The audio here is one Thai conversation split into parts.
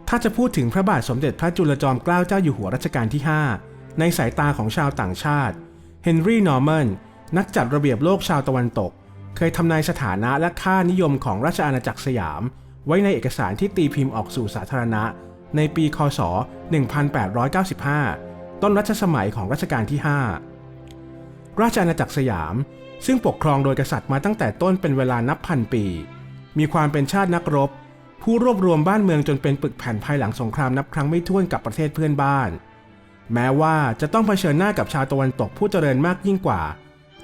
ถ้าจะพูดถึงพระบาทสมเด็จพระจุลจอมเกล้าเจ้าอยู่หัวรัชกาลที่ 5ในสายตาของชาวต่างชาติเฮนรี่นอร์แมนนักจัดระเบียบโลกชาวตะวันตกเคยทำนายสถานะและค่านิยมของราชอาณาจักรสยามไว้ในเอกสารที่ตีพิมพ์ออกสู่สาธารณะในปีค.ศ. 1895ต้นรัชสมัยของรัชกาลที่ 5ราชอาณาจักรสยามซึ่งปกครองโดยกษัตริย์มาตั้งแต่ต้นเป็นเวลานับพันปีมีความเป็นชาตินักรบผู้รวบรวมบ้านเมืองจนเป็นปึกแผ่นภายหลังสงครามนับครั้งไม่ถ้วนกับประเทศเพื่อนบ้านแม้ว่าจะต้องเผชิญหน้ากับชาวตะวันตกผู้เจริญมากยิ่งกว่า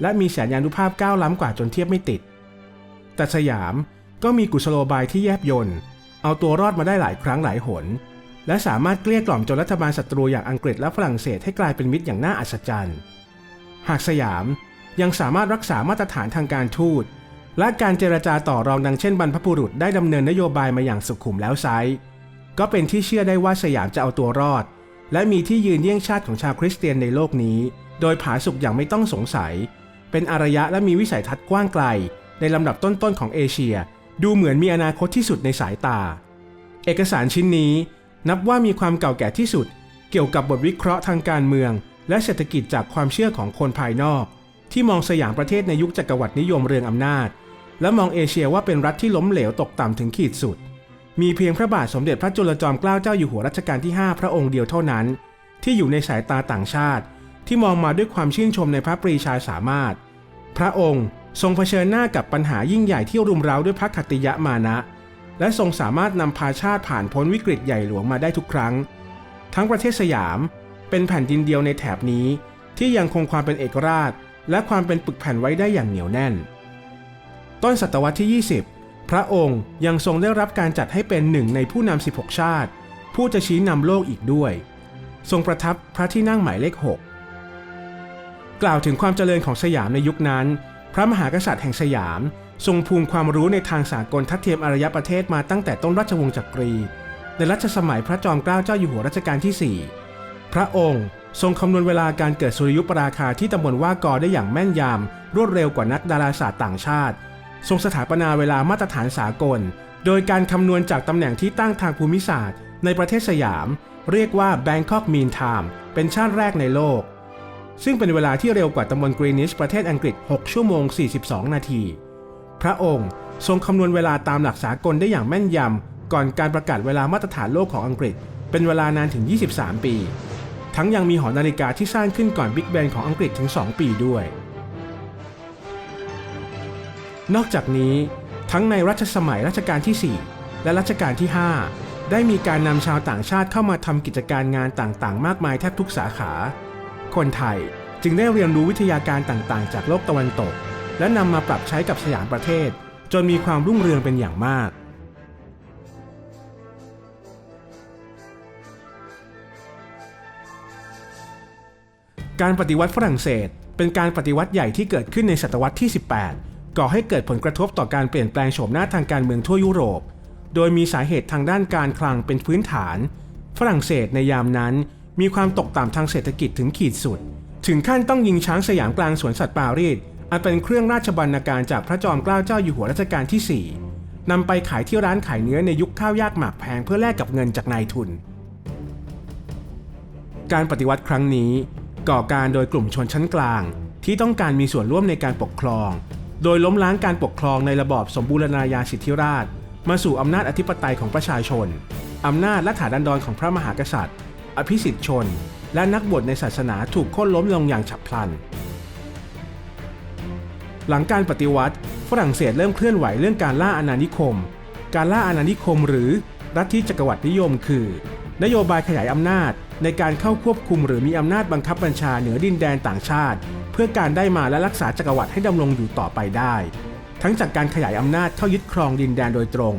และมีแสนยานุภาพก้าวล้ำกว่าจนเทียบไม่ติดแต่สยามก็มีกุศโลบายที่แยบยลเอาตัวรอดมาได้หลายครั้งหลายหนและสามารถเกลี้ยกล่อมจนรัฐบาลศัตรูอย่างอังกฤษและฝรั่งเศสให้กลายเป็นมิตรอย่างน่าอัศจรรย์หากสยามยังสามารถรักษามาตรฐานทางการทูตและการเจรจาต่อรองดังเช่นบรรพบุรุษได้ดำเนินนโยบายมาอย่างสุขุมแล้วไซร้ก็เป็นที่เชื่อได้ว่าสยามจะเอาตัวรอดและมีที่ยืนเยี่ยงชาติของชาวคริสเตียนในโลกนี้โดยผาสุกอย่างไม่ต้องสงสัยเป็นอารยะและมีวิสัยทัศน์กว้างไกลในลำดับต้นๆของเอเชียดูเหมือนมีอนาคตที่สุดในสายตาเอกสารชิ้นนี้นับว่ามีความเก่าแก่ที่สุดเกี่ยวกับบทวิเคราะห์ทางการเมืองและเศรษฐกิจจากความเชื่อของคนภายนอกที่มองสยามประเทศในยุคจักรวรรดินิยมเรืองอำนาจและมองเอเชียว่าเป็นรัฐที่ล้มเหลวตกต่ำถึงขีดสุดมีเพียงพระบาทสมเด็จพระจุลจอมเกล้าเจ้าอยู่หัวรัชกาลที่ 5พระองค์เดียวเท่านั้นที่อยู่ในสายตาต่างชาติที่มองมาด้วยความชื่นชมในพระปรีชาสามารถพระองค์ทรงเผชิญหน้ากับปัญหายิ่งใหญ่ที่รุมเร้าด้วยพระขัตติยมานะและทรงสามารถนำพาชาติผ่านพ้นวิกฤตใหญ่หลวงมาได้ทุกครั้งทั้งประเทศสยามเป็นแผ่นดินเดียวในแถบนี้ที่ยังคงความเป็นเอกราชและความเป็นปึกแผ่นไว้ได้อย่างเหนียวแน่นต้นศตวรรษที่ 20พระองค์ยังทรงได้รับการจัดให้เป็นหนึ่งในผู้นำ16ชาติผู้จะชี้นำโลกอีกด้วยทรงประทับพระที่นั่งหมายเลข 6กล่าวถึงความเจริญของสยามในยุคนั้นพระมหากษัตริย์แห่งสยามทรงภูมิความรู้ในทางสากลทัดเทียมอารยประเทศมาตั้งแต่ต้นราชวงศ์จักรีในรัชสมัยพระจอมเกล้าเจ้าอยู่หัวรัชกาลที่ 4พระองค์ทรงคำนวณเวลาการเกิดสุริยุปราคาที่ตำบลว่ากอได้อย่างแม่นยำรวดเร็วกว่านักดาราศาสตร์ต่างชาติทรงสถาปนาเวลามาตรฐานสากลโดยการคำนวณจากตำแหน่งที่ตั้งทางภูมิศาสตร์ในประเทศสยามเรียกว่า Bangkok Mean Time เป็นชาติแรกในโลกซึ่งเป็นเวลาที่เร็วกว่าตำบลกรีนิชประเทศอังกฤษ6ชั่วโมง42นาทีพระองค์ทรงคำนวณเวลาตามหลักสากลได้อย่างแม่นยำก่อนการประกาศเวลามาตรฐานโลกของอังกฤษเป็นเวลานานถึง23ปีทั้งยังมีหอนาฬิกาที่สร้างขึ้นก่อนบิ๊กแบงของอังกฤษถึง2ปีด้วยนอกจากนี้ทั้งในรัชสมัยรัชกาลที่ 4และรัชกาลที่ 5ได้มีการนำชาวต่างชาติเข้ามาทำกิจการงานต่างๆมากมายแทบทุกสาขาคนไทยจึงได้เรียนรู้วิทยาการต่างๆจากโลกตะวันตกและนำมาปรับใช้กับสยามประเทศจนมีความรุ่งเรืองเป็นอย่างมากการปฏิวัติฝรั่งเศสเป็นการปฏิวัติใหญ่ที่เกิดขึ้นในศตวรรษที่ 18ก่อให้เกิดผลกระทบต่อการเปลี่ยนแปลงโฉมหน้าทางการเมืองทั่วยุโรปโดยมีสาเหตุทางด้านการคลังเป็นพื้นฐานฝรั่งเศสในยามนั้นมีความตกต่ำทางเศรษฐกิจถึงขีดสุดถึงขั้นต้องยิงช้างสยามกลางสวนสัตว์ปารีสอันเป็นเครื่องราชบรรณาการจากพระจอมเกล้าเจ้าอยู่หัวรัชกาลที่ 4นำไปขายที่ร้านขายเนื้อในยุคข้าวยากหมากแพงเพื่อแลกกับเงินจากนายทุนการปฏิวัติครั้งนี้ก่อการโดยกลุ่มชนชั้นกลางที่ต้องการมีส่วนร่วมในการปกครองโดยล้มล้างการปกครองในระบอบสมบูรณาญาสิทธิราชย์มาสู่อำนาจอธิปไตยของประชาชนอำนาจและฐานันดรของพระมหากษัตริย์อภิสิทธิชนและนักบวชในศาสนาถูกโค่นล้มลงอย่างฉับพลันหลังการปฏิวัติฝรั่งเศสเริ่มเคลื่อนไหวเรื่องการล่าอาณานิคมการล่าอาณานิคมหรือลัทธิจักรวรรดินิยมคือนโยบายขยายอำนาจในการเข้าควบคุมหรือมีอำนาจบังคับบัญชาเหนือดินแดนต่างชาติเพื่อการได้มาและรักษาจักรวรรดิให้ดำรงอยู่ต่อไปได้ทั้งจากการขยายอำนาจเข้ายึดครองดินแดนโดยตรง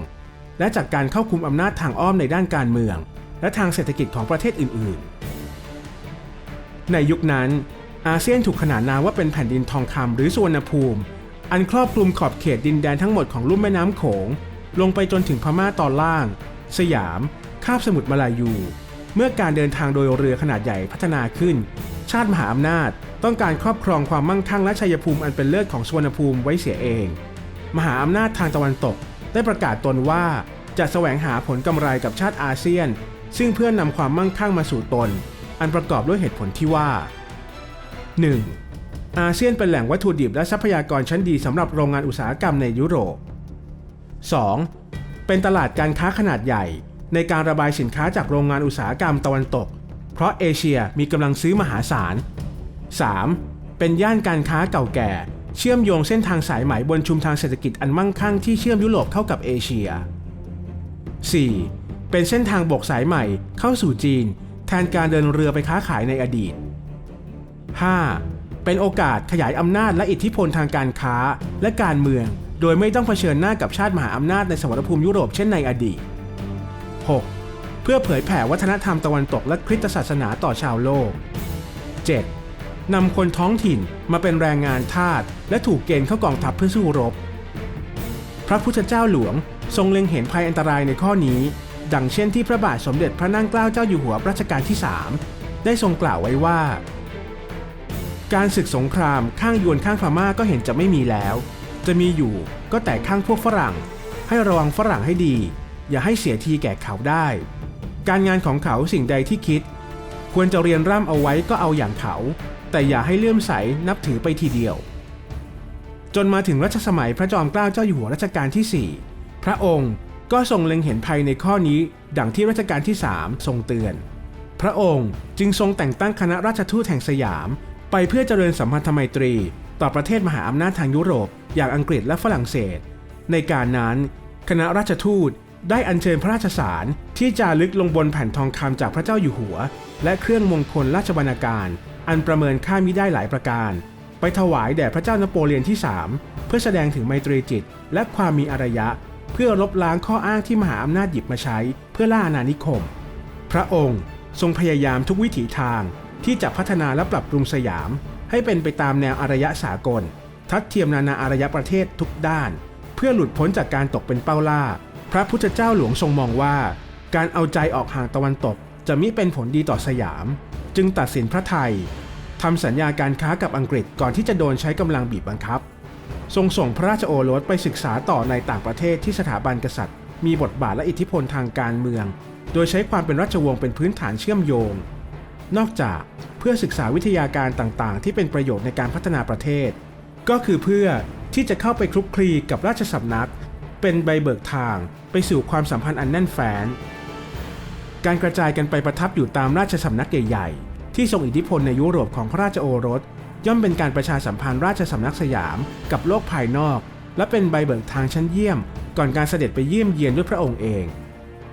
และจากการเข้าคุมอำนาจทางอ้อมในด้านการเมืองและทางเศรษฐกิจของประเทศอื่นๆในยุคนั้นอาเซียนถูกขนานนามว่าเป็นแผ่นดินทองคำหรือสุวรรณภูมิอันครอบคลุมขอบเขตดินแดนทั้งหมดของลุ่มแม่น้ำโขงลงไปจนถึงพม่าตอนล่างสยามคาบสมุทรมาลายูเมื่อการเดินทางโดยเรือขนาดใหญ่พัฒนาขึ้นชาติมหาอำนาจต้องการครอบครองความมั่งคั่งและชัยภูมิอันเป็นเลิศของสุวรรณภูมิไว้เสียเองมหาอำนาจทางตะวันตกได้ประกาศตนว่า จะแสวงหาผลกำไรกับชาติอาเซียนซึ่งเพื่อนำความมั่งคั่งมาสู่ตนอันประกอบด้วยเหตุผลที่ว่า 1. อาเซียนเป็นแหล่งวัตถุดิบและทรัพยากรชั้นดีสำหรับโรงงานอุตสาหกรรมในยุโรป 2. เป็นตลาดการค้าขนาดใหญ่ในการระบายสินค้าจากโรงงานอุตสาหกรรมตะวันตกเพราะเอเชียมีกำลังซื้อมหาศาล 3. เป็นย่านการค้าเก่าแก่เชื่อมโยงเส้นทางสายไหมบนชุมทางเศรษฐกิจอันมั่งคั่งที่เชื่อมยุโรปเข้ากับเอเชีย 4. เป็นเส้นทางบกสายใหม่เข้าสู่จีนแทนการเดินเรือไปค้าขายในอดีต 5. เป็นโอกาสขยายอำนาจและอิทธิพลทางการค้าและการเมืองโดยไม่ต้องเผชิญหน้ากับชาติมหาอำนาจในสมรภูมิยุโรปเช่นในอดีต 6. เพื่อเผยแผ่วัฒนธรรมตะวันตกและคริสตศาสนาต่อชาวโลก 7. นำคนท้องถิ่นมาเป็นแรงงานทาสและถูกเกณฑ์เข้ากองทัพเพื่อสู้รบพระพุทธเจ้าหลวงทรงเล็งเห็นภัยอันตรายในข้อนี้ดังเช่นที่พระบาทสมเด็จพระนั่งเกล้าเจ้าอยู่หัวรัชกาลที่ 3ได้ทรงกล่าวไว้ว่าการศึกสงครามข้างยวนข้างพม่าก็เห็นจะไม่มีแล้วจะมีอยู่ก็แต่ข้างพวกฝรั่งให้ระวังฝรั่งให้ดีอย่าให้เสียทีแก่เขาได้การงานของเขาสิ่งใดที่คิดควรจะเรียนร่ำเอาไว้ก็เอาอย่างเขาแต่อย่าให้เลื่อมใสนับถือไปทีเดียวจนมาถึงรัชสมัยพระจอมเกล้าเจ้าอยู่หัวรัชกาลที่ 4พระองค์ก็ทรงเล็งเห็นภัยในข้อนี้ดังที่รัชกาลที่ 3ทรงเตือนพระองค์จึงทรงแต่งตั้งคณะราชทูตแห่งสยามไปเพื่อเจริญสัมพันธไมตรีต่อประเทศมหาอำนาจทางยุโรปอย่างอังกฤษและฝรั่งเศสในการนั้นคณะราชทูตได้อัญเชิญพระราชสารที่จารึกลงบนแผ่นทองคำจากพระเจ้าอยู่หัวและเครื่องมงคลราชบรรณาการอันประเมินค่ามิได้หลายประการไปถวายแด่พระเจ้านโปเลียนที่ 3เพื่อแสดงถึงไมตรีจิตและความมีอารยะเพื่อลบล้างข้ออ้างที่มหาอำนาจหยิบมาใช้เพื่อล่าอาณานิคมพระองค์ทรงพยายามทุกวิถีทางที่จะพัฒนาและปรับปรุงสยามให้เป็นไปตามแนวอารยะสากลทัดเทียมนานาอารยประเทศทุกด้านเพื่อหลุดพ้นจากการตกเป็นเป้าล่าพระพุทธเจ้าหลวงทรงมองว่าการเอาใจออกห่างตะวันตกจะมิเป็นผลดีต่อสยามจึงตัดสินพระทัยทำสัญญาการค้ากับอังกฤษก่อนที่จะโดนใช้กำลังบีบบังคับทรงส่งพระราชโอรสไปศึกษาต่อในต่างประเทศที่สถาบันกษัตริย์มีบทบาทและอิทธิพลทางการเมืองโดยใช้ความเป็นราชวงศ์เป็นพื้นฐานเชื่อมโยงนอกจากเพื่อศึกษาวิทยาการต่างๆที่เป็นประโยชน์ในการพัฒนาประเทศก็คือเพื่อที่จะเข้าไปคลุกคลีกับราชสำนักเป็นใบเบิกทางไปสู่ความสัมพันธ์อันแน่นแฟ้นการกระจายกันไปประทับอยู่ตามราชสำนักใหญ่ๆที่ทรงอิทธิพลในยุโรปของพระราชโอรสย่อมเป็นการประชาสัมพันธ์ราชสำนักสยามกับโลกภายนอกและเป็นใบเบิกทางชั้นเยี่ยมก่อนการเสด็จไปเยี่ยมเยียนด้วยพระองค์เอง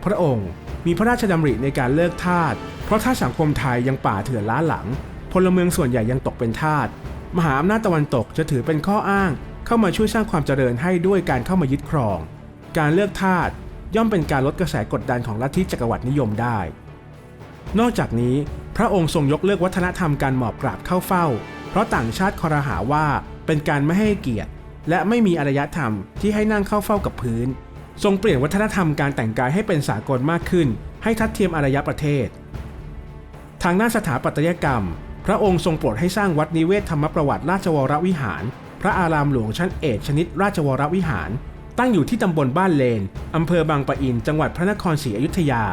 พระองค์มีพระราชดำริในการเลิกทาสเพราะถ้าสังคมไทยยังป่าเถื่อนล้าหลังพลเมืองส่วนใหญ่ยังตกเป็นทาสมหาอำนาจตะวันตกจะถือเป็นข้ออ้างเข้ามาช่วยสร้างความเจริญให้ด้วยการเข้ามายึดครองการเลิกทาสย่อมเป็นการลดกระแสกดดันของลัทธิจักรวรรดินิยมได้นอกจากนี้พระองค์ทรงยกเลิกวัฒนธรรมการหมอบกราบเข้าเฝ้าเพราะต่างชาติครหาว่าเป็นการไม่ให้เกียรติและไม่มีอารยธรรมที่ให้นั่งเข้าเฝ้ากับพื้นทรงเปลี่ยนวัฒนธรรมการแต่งกายให้เป็นสากลมากขึ้นให้ทัดเทียมอารยประเทศทางด้านสถาปัตยกรรมพระองค์ทรงโปรดให้สร้างวัดนิเวศธรรมประวัติราชวรวิหารพระอารามหลวงชั้นเอกชนิดราชวรวิหารตั้งอยู่ที่ตำบลบ้านเลนอำเภอบางปะอินจังหวัดพระนครศรีอยุธยา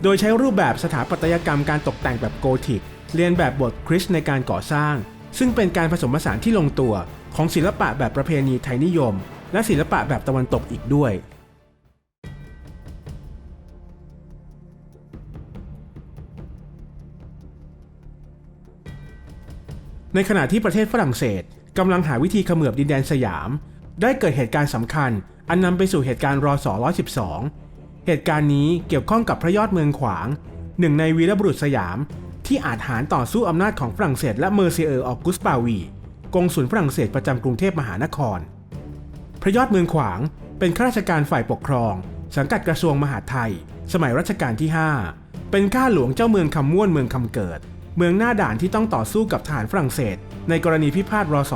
โดยใช้รูปแบบสถาปัตยกรรมการตกแต่งแบบโกธิกเรียนแบบบทคริสต์ในการก่อสร้างซึ่งเป็นการผสมผสานที่ลงตัวของศิลปะแบบประเพณีไทยนิยมและศิลปะแบบตะวันตกอีกด้วยในขณะที่ประเทศฝรั่งเศสกำลังหาวิธีเขมือบดินแดนสยามได้เกิดเหตุการณ์สำคัญอันนำไปสู่เหตุการณ์รศ112เหตุการณ์นี้เกี่ยวข้องกับพระยอดเมืองขวางหนึ่งในวีรบุรุษสยามที่อาจหารต่อสู้อำนาจของฝรั่งเศสและเมอร์เซียออกุสปาวีกงสุลฝรั่งเศสประจำกรุงเทพมหานครพระยอดเมืองขวางเป็นข้าราชการฝ่ายปกครองสังกัดกระทรวงมหาดไทยสมัยรัชกาลที่ 5เป็นข้าหลวงเจ้าเมืองคำม่วนเมืองคำเกิดเมืองหน้าด่านที่ต้องต่อสู้กับทหารฝรั่งเศสในกรณีพิพาทรศ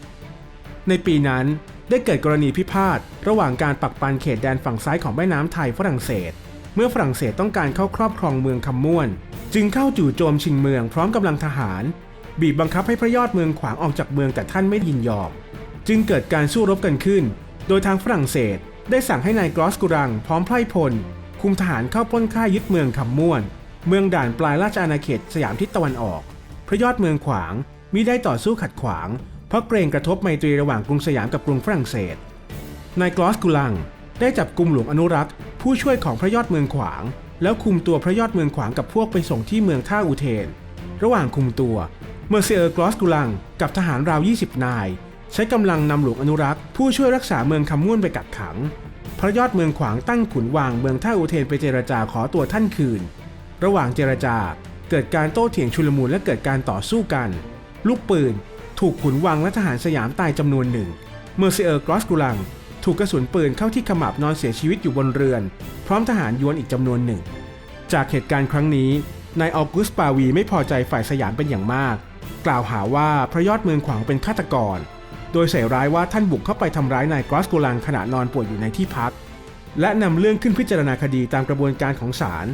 112ในปีนั้นได้เกิดกรณีพิพาทระหว่างการปักปันเขตแดนฝั่งซ้ายของแม่น้ำไทยฝรั่งเศสเมื่อฝรั่งเศสต้องการเข้าครอบครองเมืองคำม่วนจึงเข้าจู่โจมชิงเมืองพร้อมกำลังทหารบีบบังคับให้พระยอดเมืองขวางออกจากเมืองแต่ท่านไม่ยินยอมจึงเกิดการสู้รบกันขึ้นโดยทางฝรั่งเศส ได้สั่งให้นายกรอสกุรังพร้อมไพร่พลคุมทหารเข้าปล้นค่ายยึดเมืองคำม่วนเมืองด่านปลายราชอาณาเขตสยามทิศตะวันออกพระยอดเมืองขวางมิได้ต่อสู้ขัดขวางเพราะเกรงกระทบไมตรีระหว่างกรุงสยามกับกรุงฝรั่งเศสนายกรอสกุรังได้จับกุมหลวงอนุรักษ์ผู้ช่วยของพระยอดเมืองขวางแล้วคุมตัวพระยอดเมืองขวางกับพวกไปส่งที่เมืองท่าอุเทนระหว่างคุมตัวเมอร์เซอร์กรอสกุรังกับทหารราว20นายใช้กำลังนำหลวงอนุรักษ์ผู้ช่วยรักษาเมืองคำม่วนไปกักขังพระยอดเมืองขวางตั้งขุนวางเมืองท่าอุเทนไปเจรจาขอตัวท่านคืนระหว่างเจรจาเกิดการโต้เถียงชุลมุนและเกิดการต่อสู้กันลูกปืนถูกขุนวางและทหารสยามตายจำนวนหนึ่งเมอร์เซอร์กรอสกุรังถูกกระสุนปืนเข้าที่ขมับนอนเสียชีวิตอยู่บนเรือนพร้อมทหารยวนอีกจำนวนหนึ่งจากเหตุการณ์ครั้งนี้นายออกุสปาวีไม่พอใจฝ่ายสยามเป็นอย่างมากกล่าวหาว่าพระยอดเมืองขวางเป็นฆาตกรโดยใส่ร้ายว่าท่านบุกเข้าไปทำร้ายนายกรอสกุรังขณะนอนป่วยอยู่ในที่พักและนำเรื่องขึ้นพิจารณาคดีตามกระบวนการของศาล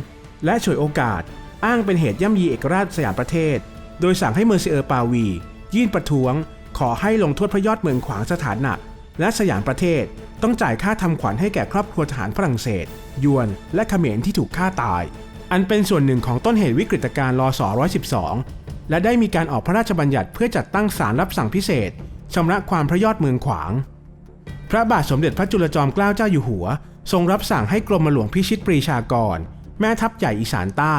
และฉวยโอกาสอ้างเป็นเหตุย่ำยีเอกราชสยามประเทศโดยสั่งให้เมอร์เซอร์ปาวียื่นประท้วงขอให้ลงโทษพระยอดเมืองขวางสถานหนักและสยามประเทศต้องจ่ายค่าทำขวัญให้แก่ครอบครัวทหารฝรั่งเศสยวนและเขมรที่ถูกฆ่าตายอันเป็นส่วนหนึ่งของต้นเหตุวิกฤตการณ์ร.ศ. 112และได้มีการออกพระราชบัญญัติเพื่อจัดตั้งศาลรับสั่งพิเศษชำระความพระยอดเมืองขวางพระบาทสมเด็จพระจุลจอมเกล้าเจ้าอยู่หัวทรงรับสั่งให้กรมหลวงพิชิตปรีชากรแม่ทัพใหญ่อีสานใต้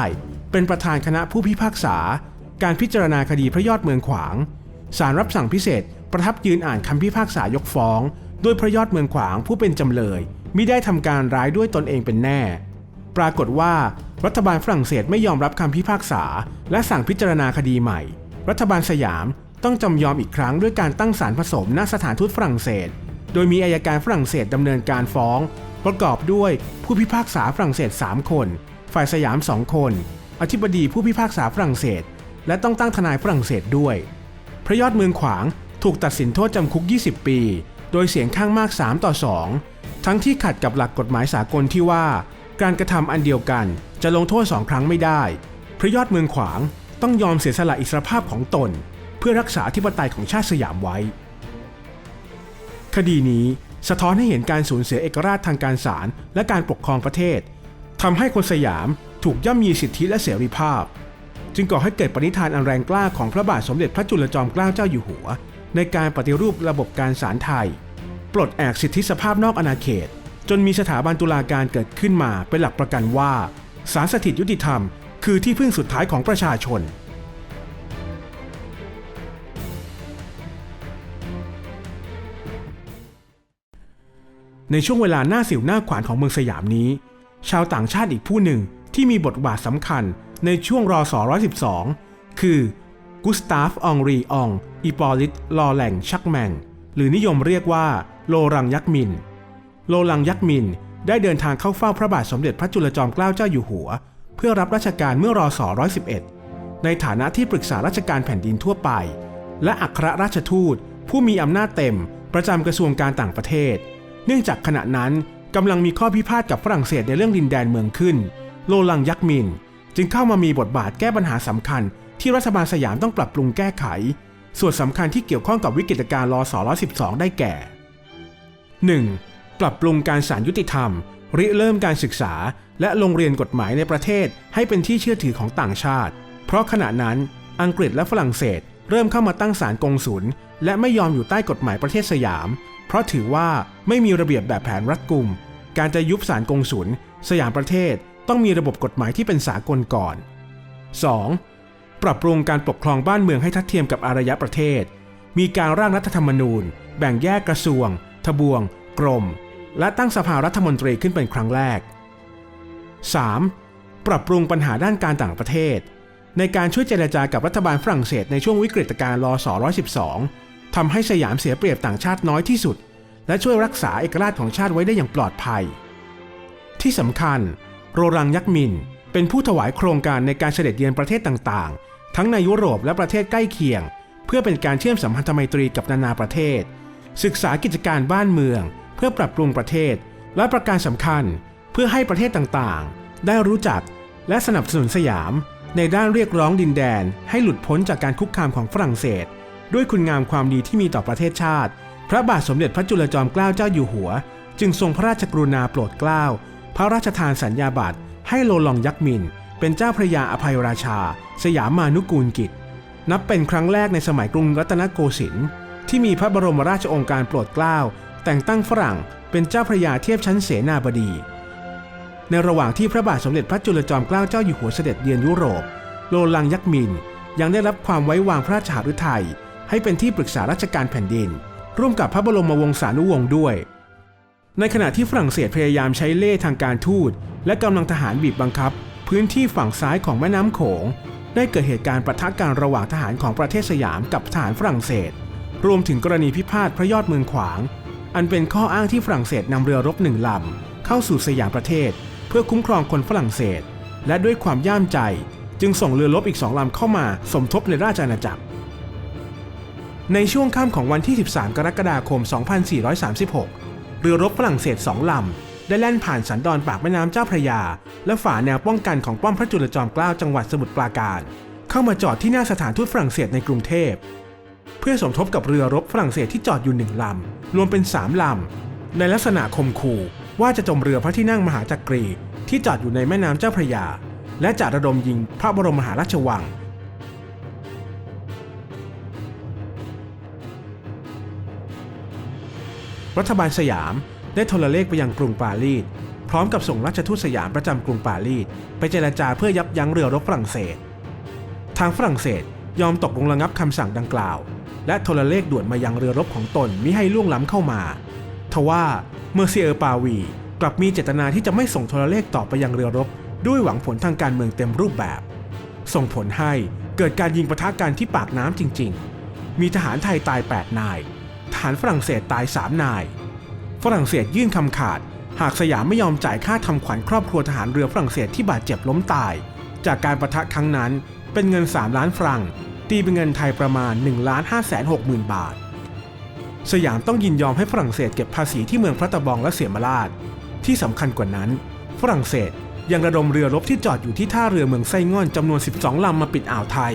เป็นประธานคณะผู้พิพากษาการพิจารณาคดีพระยอดเมืองขวางศาลรับสั่งพิเศษประทับยืนอ่านคำพิพากษายกฟ้องโดยพระยอดเมืองขวางผู้เป็นจำเลยมิได้ทำการร้ายด้วยตนเองเป็นแน่ปรากฏว่ารัฐบาลฝรั่งเศสไม่ยอมรับคำพิพากษาและสั่งพิจารณาคดีใหม่รัฐบาลสยามต้องจำยอมอีกครั้งด้วยการตั้งศาลผสมณสถานทูตฝรั่งเศสโดยมีอัยการฝรั่งเศสดำเนินการฟ้องประกอบด้วยผู้พิพากษาฝรั่งเศส3คนฝ่ายสยาม2คนอธิบดีผู้พิพากษาฝรั่งเศสและต้องตั้งทนายฝรั่งเศสด้วยพระยอดเมืองขวางถูกตัดสินโทษจำคุก20ปีโดยเสียงข้างมาก3-2ทั้งที่ขัดกับหลักกฎหมายสากลที่ว่าการกระทำอันเดียวกันจะลงโทษ2ครั้งไม่ได้พระยอดเมืองขวางต้องยอมเสียสละอิสรภาพของตนเพื่อรักษาอธิปไตยของชาติสยามไว้คดีนี้สะท้อนให้เห็นการสูญเสียเอกราชทางการศาลและการปกครองประเทศทำให้คนสยามถูกย่ำยีสิทธิและเสรีภาพจึงก่อให้เกิดปณิธานอันแรงกล้าของพระบาทสมเด็จพระจุลจอมเกล้าเจ้าอยู่หัวในการปฏิรูประบบการศาลไทยปลดแอกสิทธิสภาพนอกอาณาเขตจนมีสถาบันตุลาการเกิดขึ้นมาเป็นหลักประกันว่าศาลสถิตยุติธรรมคือที่พึ่งสุดท้ายของประชาชนในช่วงเวลาหน้าสิวหน้าขวานของเมืองสยามนี้ชาวต่างชาติอีกผู้หนึ่งที่มีบทบาทสำคัญในช่วงร.ศ. 112คือกุสตาฟองรีองอิปอลิตลอแหล่งชักแมงหรือนิยมเรียกว่าโลรังยักษ์มินโลรังยักษ์มินได้เดินทางเข้าเฝ้าพระบาทสมเด็จพระจุลจอมเกล้าเจ้าอยู่หัวเพื่อรับราชการเมื่อร.ศ. 111ในฐานะที่ปรึกษาราชการแผ่นดินทั่วไปและอัครราชทูตผู้มีอำนาจเต็มประจำกระทรวงการต่างประเทศเนื่องจากขณะนั้นกำลังมีข้อพิพาทกับฝรั่งเศสในเรื่องดินแดนเมืองขึ้นโลรังยักษ์มินจึงเข้ามามีบทบาทแก้ปัญหาสำคัญที่รัฐบาลสยามต้องปรับปรุงแก้ไขส่วนสำคัญที่เกี่ยวข้องกับวิกฤตการณ์ร.ศ. 112ได้แก่ 1. ปรับปรุงการศาลยุติธรรมริเริ่มการศึกษาและโรงเรียนกฎหมายในประเทศให้เป็นที่เชื่อถือของต่างชาติเพราะขณะนั้นอังกฤษและฝรั่งเศสเริ่มเข้ามาตั้งศาลกงสุลและไม่ยอมอยู่ใต้กฎหมายประเทศสยามเพราะถือว่าไม่มีระเบียบแบบแผนรัดกุมการจะยุบศาลกงสุลสยามประเทศต้องมีระบบกฎหมายที่เป็นสากลก่อน 2. ปรับปรุงการปกครองบ้านเมืองให้ทัดเทียมกับอารยประเทศมีการร่างรัฐธรรมนูญแบ่งแยกกระทรวงทบวงกรมและตั้งสภารัฐมนตรีขึ้นเป็นครั้งแรก 3. ปรับปรุงปัญหาด้านการต่างประเทศในการช่วยเจรจากับรัฐบาลฝรั่งเศสในช่วงวิกฤตการณ์ร.ศ. 112ทำให้สยามเสียเปรียบต่างชาติน้อยที่สุดและช่วยรักษาเอกราชของชาติไว้ได้อย่างปลอดภัยที่สำคัญโรรังยักษ์มินเป็นผู้ถวายโครงการในการเสด็จเยือนประเทศต่างๆทั้งในยุโรปและประเทศใกล้เคียงเพื่อเป็นการเชื่อมสัมพันธไมตรีกับนานาประเทศศึกษากิจการบ้านเมืองเพื่อปรับปรุงประเทศและประการสำคัญเพื่อให้ประเทศต่างๆได้รู้จักและสนับสนุนสยามในด้านเรียกร้องดินแดนให้หลุดพ้นจากการคุกคามของฝรั่งเศสด้วยคุณงามความดีที่มีต่อประเทศชาติพระบาทสมเด็จพระจุลจอมเกล้าเจ้าอยู่หัว จึงทรงพระราชกรุณาโปรดเกล้าพระราชทานสัญญาบัตรให้โลลองยักษ์มินเป็นเจ้าพระยาอภัยราชาสยามานุกูลกิจนับเป็นครั้งแรกในสมัยกรุงรัตนโกสินทร์ที่มีพระบรมราชโองการโปรดเกล้าแต่งตั้งฝรั่งเป็นเจ้าพระยาเทียบชั้นเสนาบดีในระหว่างที่พระบาทสมเด็จพระจุลจอมเกล้าเจ้าอยู่หัวเสด็จเยือนยุโรปโลลังยักษ์มินยังได้รับความไว้วางพระราชหฤทัยให้เป็นที่ปรึกษาราชการแผ่นดินร่วมกับพระบรมวงศานุวงศ์ด้วยในขณะที่ฝรั่งเศสพยายามใช้เล่ห์ทางการทูตและกำลังทหารบีบบังคับพื้นที่ฝั่งซ้ายของแม่น้ำโขงได้เกิดเหตุการณ์ปะทะกันระหว่างทหารของประเทศสยามกับทหารฝรั่งเศสรวมถึงกรณีพิพาทพระยอดเมืองขวางอันเป็นข้ออ้างที่ฝรั่งเศสนำเรือรบ1 ลำเข้าสู่สยามประเทศเพื่อคุ้มครองคนฝรั่งเศสและด้วยความย่ามใจจึงส่งเรือรบอีก2 ลำเข้ามาสมทบในราชอาณาจักรในช่วงค่ำของวันที่13 กรกฎาคม 2436เรือรบฝรั่งเศส2 ลำได้แล่นผ่านสันดอนปากแม่น้ำเจ้าพระยาและฝ่าแนวป้องกันของป้อมพระจุลจอมเกล้าจังหวัดสมุทรปราการเข้ามาจอดที่หน้าสถานทูตฝรั่งเศสในกรุงเทพเพื่อสมทบกับเรือรบฝรั่งเศสที่จอดอยู่1 ลำรวมเป็น3 ลำในลักษณะข่มขู่ว่าจะจมเรือพระที่นั่งมหาจักรีที่จอดอยู่ในแม่น้ำเจ้าพระยาและจะระดมยิงพระบรมมหาราชวังรัฐบาลสยามได้โทรเลขไปยังกรุงปารีสพร้อมกับส่งราชทูตสยามประจำกรุงปารีสไปเจรจาเพื่อยับยั้งเรือรบฝรั่งเศสทางฝรั่งเศสยอมตกลงระงับคำสั่งดังกล่าวและโทรเลขด่วนมายังเรือรบของตนมิให้ล่วงล้ำเข้ามาทว่าเมอร์เซียปาวีกลับมีเจตนาที่จะไม่ส่งโทรเลขต่อไปยังเรือรบด้วยหวังผลทางการเมืองเต็มรูปแบบส่งผลให้เกิดการยิงปะทะกันที่ปากน้ำจริงๆมีทหารไทยตาย8 นายทหารฝรั่งเศสตาย3 นายฝรั่งเศสยื่นคำขาดหากสยามไม่ยอมจ่ายค่าทำขวัญครอบครัวทหารเรือฝรั่งเศสที่บาดเจ็บล้มตายจากการปะทะครั้งนั้นเป็นเงิน3 ล้านฟรังตีเป็นเงินไทยประมาณ 1,560,000 บาทสยามต้องยินยอมให้ฝรั่งเศสเก็บภาษีที่เมืองพระตะบองและเสียมราชที่สำคัญกว่านั้นฝรั่งเศสยังระดมเรือรบที่จอดอยู่ที่ท่าเรือเมืองไส้ง่อนจำนวน12 ลำมาปิดอ่าวไทย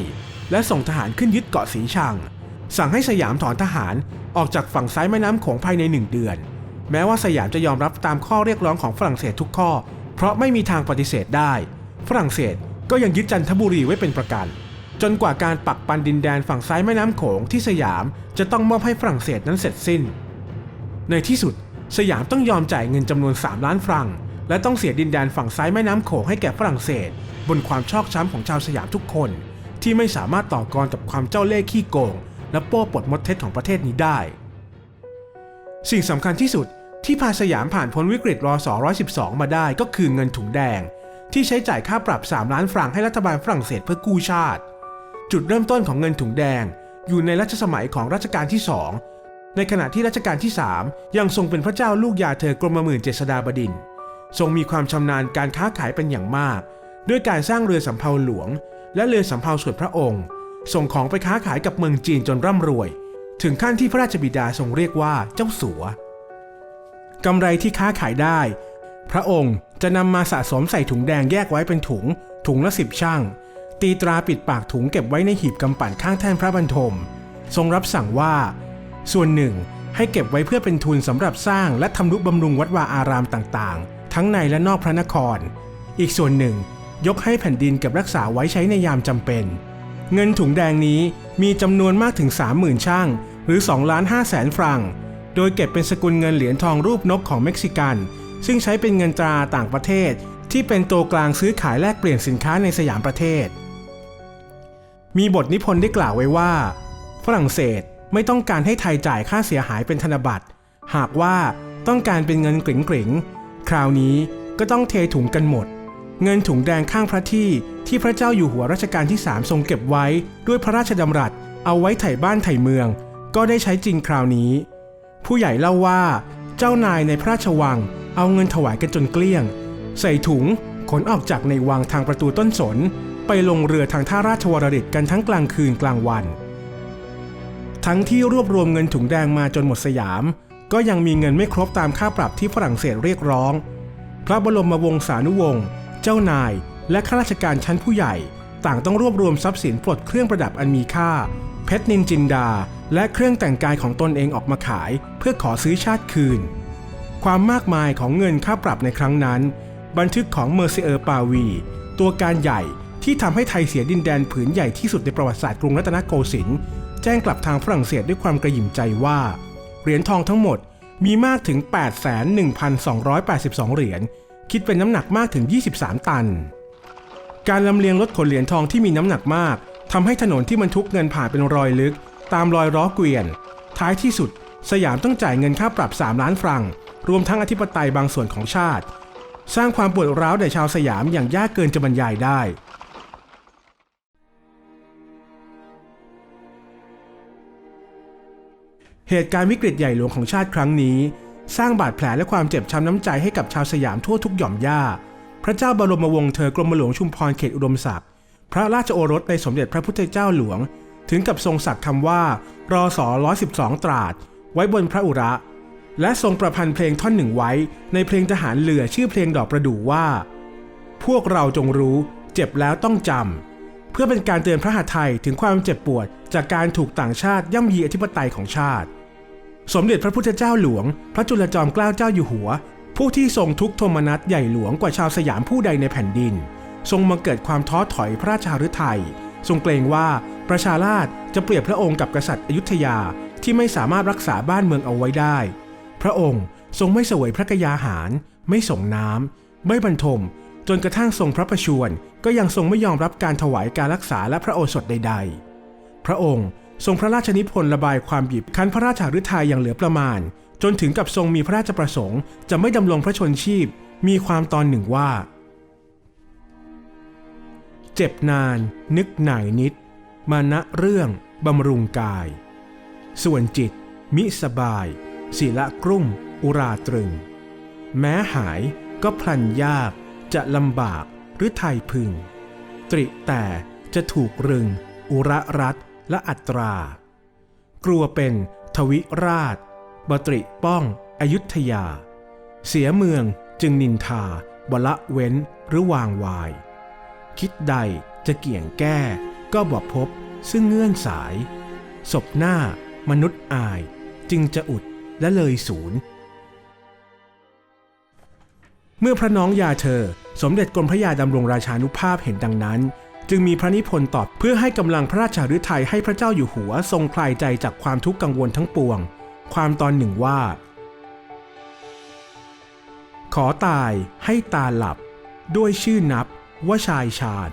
และส่งทหารขึ้นยึดเกาะสีชังสั่งให้สยามถอนทหารออกจากฝั่งซ้ายแม่น้ำโขงภายใน1 เดือนแม้ว่าสยามจะยอมรับตามข้อเรียกร้องของฝรั่งเศสทุกข้อเพราะไม่มีทางปฏิเสธได้ฝรั่งเศสก็ยังยึดจันทบุรีไว้เป็นประกันจนกว่าการปักปันดินแดนฝั่งซ้ายแม่น้ำโขงที่สยามจะต้องมอบให้ฝรั่งเศสนั้นเสร็จสิ้นในที่สุดสยามต้องยอมจ่ายเงินจำนวน3 ล้านฟรังและต้องเสียดินแดนฝั่งซ้ายแม่น้ำโขงให้แก่ฝรั่งเศสบนความชอกช้ำของชาวสยามทุกคนที่ไม่สามารถต่อกรกับความเจ้าเล่ห์ขี้โกงและโป้ปดมดเท็จของประเทศนี้ได้สิ่งสำคัญที่สุดที่พาสยามผ่านพ้นวิกฤตรศ.112 มาได้ก็คือเงินถุงแดงที่ใช้จ่ายค่าปรับ3 ล้านฟรังให้รัฐบาลฝรั่งเศสเพื่อกู้ชาติจุดเริ่มต้นของเงินถุงแดงอยู่ในรัชสมัยของรัชกาลที่2ในขณะที่รัชกาลที่3ยังทรงเป็นพระเจ้าลูกยาเธอกรมหมื่นเจษฎาบดินทร์ทรงมีความชำนาญการค้าขายเป็นอย่างมากด้วยการสร้างเรือสำเภาหลวงและเรือสำเภาส่วนพระองค์ส่งของไปค้าขายกับเมืองจีนจนร่ำรวยถึงขั้นที่พระราชบิดาทรงเรียกว่าเจ้าสัวกำไรที่ค้าขายได้พระองค์จะนำมาสะสมใส่ถุงแดงแยกไว้เป็นถุงละ10 ชั่งตีตราปิดปากถุงเก็บไว้ในหีบกำปั่นข้างแท่นพระบรรทมทรงรับสั่งว่าส่วนหนึ่งให้เก็บไว้เพื่อเป็นทุนสำหรับสร้างและทำนุบำรุงวัดวาอารามต่างๆทั้งในและนอกพระนครอีกส่วนหนึ่งยกให้แผ่นดินเก็บรักษาไว้ใช้ในยามจำเป็นเงินถุงแดงนี้มีจำนวนมากถึง 30,000 ชั่งหรือ 2,500,000 ฟรังโดยเก็บเป็นสกุลเงินเหรียญทองรูปนกของเม็กซิกันซึ่งใช้เป็นเงินตราต่างประเทศที่เป็นตัวกลางซื้อขายแลกเปลี่ยนสินค้าในสยามประเทศมีบทนิพนธ์ได้กล่าวไว้ว่าฝรั่งเศสไม่ต้องการให้ไทยจ่ายค่าเสียหายเป็นธนบัตรหากว่าต้องการเป็นเงินกริ่งๆคราวนี้ก็ต้องเทถุงกันหมดเงินถุงแดงข้างพระที่พระเจ้าอยู่หัวรัชกาลที่3ทรงเก็บไว้ด้วยพระราชดำรัสเอาไว้ไถ่บ้านไถ่เมืองก็ได้ใช้จริงคราวนี้ผู้ใหญ่เล่าว่าเจ้านายในพระราชวังเอาเงินถวายกันจนเกลี้ยงใส่ถุงขนออกจากในวังทางประตูต้นสนไปลงเรือทางท่าราชวรดิตกันทั้งกลางคืนกลางวันทั้งที่รวบรวมเงินถุงแดงมาจนหมดสยามก็ยังมีเงินไม่ครบตามค่าปรับที่ฝรั่งเศสเรียกร้องพระบรมวงศานุวงศ์เจ้านายและข้าราชการชั้นผู้ใหญ่ต่างต้องรวบรวมทรัพย์สินปลดเครื่องประดับอันมีค่าเพชรนินจินดาและเครื่องแต่งกายของตนเองออกมาขายเพื่อขอซื้อชาติคืน ความมากมายของเงินค่าปรับในครั้งนั้นบันทึกของเมอร์ซิเออร์ปาวีตัวการใหญ่ที่ทำให้ไทยเสียดินแดนผืนใหญ่ที่สุดในประวัติศาสตร์กรุงรัตนโกสินทร์แจ้งกลับทางฝรั่งเศสด้วยความกระหยิ่มใจว่าเหรียญทองทั้งหมดมีมากถึง 8,1,282 เหรียญคิดเป็นน้ำหนักมากถึง23ตันการลำเลียงรถขนเหรียญทองที่มีน้ำหนักมากทำให้ถนนที่บรรทุกเงินผ่านเป็นรอยลึกตามรอยล้อเกวียนท้ายที่สุดสยามต้องจ่ายเงินค่าปรับ3 ล้านฟรังก์รวมทั้งอธิปไตยบางส่วนของชาติสร้างความปวดร้าวแด่ชาวสยามอย่างยากเกินจะบรรยายได้เหตุการณ์วิกฤตใหญ่หลวงของชาติครั้งนี้สร้างบาดแผลและความเจ็บช้ำน้ำใจให้กับชาวสยามทั่วทุกหย่อมย่าพระเจ้าบรมวงศ์เธอกรมหลวงชุมพรเขตอุดมศักดิ์พระราชโอรสในสมเด็จพระพุทธเจ้าหลวงถึงกับทรงสักคำว่ารศ112ตราดไว้บนพระอุระและทรงประพันธ์เพลงท่อนหนึ่งไว้ในเพลงทหารเรือชื่อเพลงดอกประดู่ว่าพวกเราจงรู้เจ็บแล้วต้องจำเพื่อเป็นการเตือนพระหทัยถึงความเจ็บปวดจากการถูกต่างชาติย่ำยีอธิปไตยของชาติสมเด็จพระพุทธเจ้าหลวงพระจุลจอมเกล้าเจ้าอยู่หัวผู้ที่ทรงทุกข์โทมนัสใหญ่หลวงกว่าชาวสยามผู้ใดในแผ่นดินทรงมาเกิดความท้อถอยพระราชาฤทัยทรงเกรงว่าประชาราษฎร์จะเปรียบพระองค์กับกษัตริย์อยุธยาที่ไม่สามารถรักษาบ้านเมืองเอาไว้ได้พระองค์ทรงไม่เสวยพระกยาหารไม่ส่งน้ำไม่บรรทมจนกระทั่งทรงพระประชวรก็ยังทรงไม่ยอมรับการถวายการรักษาและพระโอสถใดๆพระองค์ทรงพระราชนิพนธ์ระบายความบีบคั้นพระราชฤทัยอย่างเหลือประมาณจนถึงกับทรงมีพระราชประสงค์จะไม่ดำรงพระชนชีพมีความตอนหนึ่งว่าเจ็บนานนึกหน่ายนิดมานะเรื่องบำรุงกายส่วนจิตมิสบายศีละกรุ่มอุราตรึงแม้หายก็พลันยากจะลำบากหรือไทยพึงตริแต่จะถูกรึงอุระรัตและอัตรากลัวเป็นทวิราชบตริป้องอยุธยาเสียเมืองจึงนินทาบละเว้นหรือวางวายคิดใดจะเกี่ยงแก้ก็บ่พบซึ่งเงื่อนสายศพหน้ามนุษย์อายจึงจะอุดและเลยศูนย์เมื่อพระน้องยาเธอสมเด็จกรมพระยาดำรงราชานุภาพเห็นดังนั้นจึงมีพระนิพนธ์ตอบเพื่อให้กำลังพระราชฤทัยให้พระเจ้าอยู่หัวทรงคลายใจจากความทุกข์กังวลทั้งปวงความตอนหนึ่งว่าขอตายให้ตาหลับด้วยชื่อนับว่าชายชาญ